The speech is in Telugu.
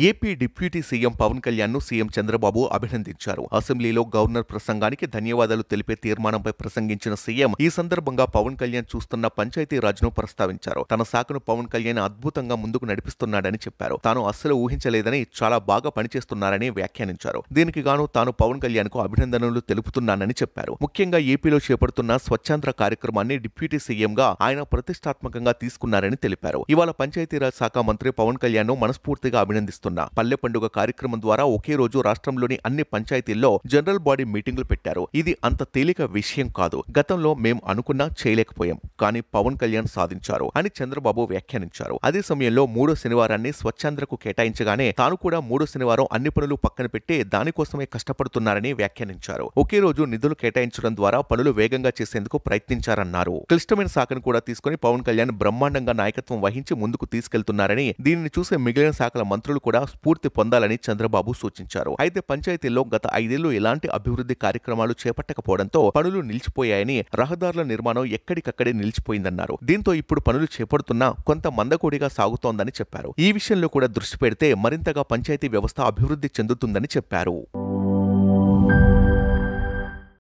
AP deputy CM Pawan Kalyan ను సీఎం చంద్రబాబు అభినందించారు. అసెంబ్లీలో గవర్నర్ ప్రసంగానికి ధన్యవాదాలు తెలిపే తీర్మానంపై ప్రసంగించిన సీఎం ఈ సందర్భంగా పవన్ కళ్యాణ్ చూస్తున్న పంచాయతీరాజ్ను ప్రస్తావించారు. తన శాఖను పవన్ కళ్యాణ్ అద్భుతంగా ముందుకు నడిపిస్తున్నాడని చెప్పారు. తాను అస్సలు ఊహించలేదని, చాలా బాగా పనిచేస్తున్నారని వ్యాఖ్యానించారు. దీనికి గాను తాను పవన్ కళ్యాణ్ కు అభినందనలు తెలుపుతున్నానని చెప్పారు. ముఖ్యంగా ఏపీలో చేపడుతున్న స్వచ్ఛాంధ్ర కార్యక్రమాన్ని డిప్యూటీ సీఎంగా ఆయన ప్రతిష్టాత్మకంగా తీసుకున్నారని తెలిపారు. ఇవాళ పంచాయతీరాజ్ శాఖ మంత్రి పవన్ కళ్యాణ్ ను మనస్ఫూర్తిగా అభినందిస్తున్నారు. పల్లె పండుగ కార్యక్రమం ద్వారా ఒకే రోజు రాష్ట్రంలోని అన్ని పంచాయతీల్లో జనరల్ బాడీ మీటింగులు పెట్టారు. ఇది అంత తేలిక విషయం కాదు. గతంలో మేం అనుకున్నా చేయలేకపోయాం, కానీ పవన్ కళ్యాణ్ సాధించారు అని చంద్రబాబు వ్యాఖ్యానించారు. అదే సమయంలో మూడో శనివారాన్ని స్వచ్ఛాంధ్రకు కేటాయించగానే తాను కూడా మూడో శనివారం అన్ని పనులు పక్కన పెట్టి దానికోసమే కష్టపడుతున్నారని వ్యాఖ్యానించారు. ఒకే రోజు నిధులు కేటాయించడం ద్వారా పనులు వేగంగా చేసేందుకు ప్రయత్నించారన్నారు. క్లిష్టమైన శాఖను కూడా తీసుకుని పవన్ కళ్యాణ్ బ్రహ్మాండంగా నాయకత్వం వహించి ముందుకు తీసుకెళ్తున్నారని, దీనిని చూసే మిగిలిన శాఖల మంత్రులు కూడా స్ఫూర్తి పొందాలని చంద్రబాబు సూచించారు. అయితే పంచాయతీల్లో గత 5 ఏళ్లు ఎలాంటి అభివృద్ధి కార్యక్రమాలు చేపట్టకపోవడంతో పనులు నిలిచిపోయాయని, రహదారుల నిర్మాణం ఎక్కడికక్కడే నిలిచిపోయిందన్నారు. దీంతో ఇప్పుడు పనులు చేపడుతున్నా కొంత మందకోడిగా సాగుతోందని చెప్పారు. ఈ విషయంలో కూడా దృష్టి పెడితే మరింతగా పంచాయతీ వ్యవస్థ అభివృద్ధి చెందుతుందని చెప్పారు.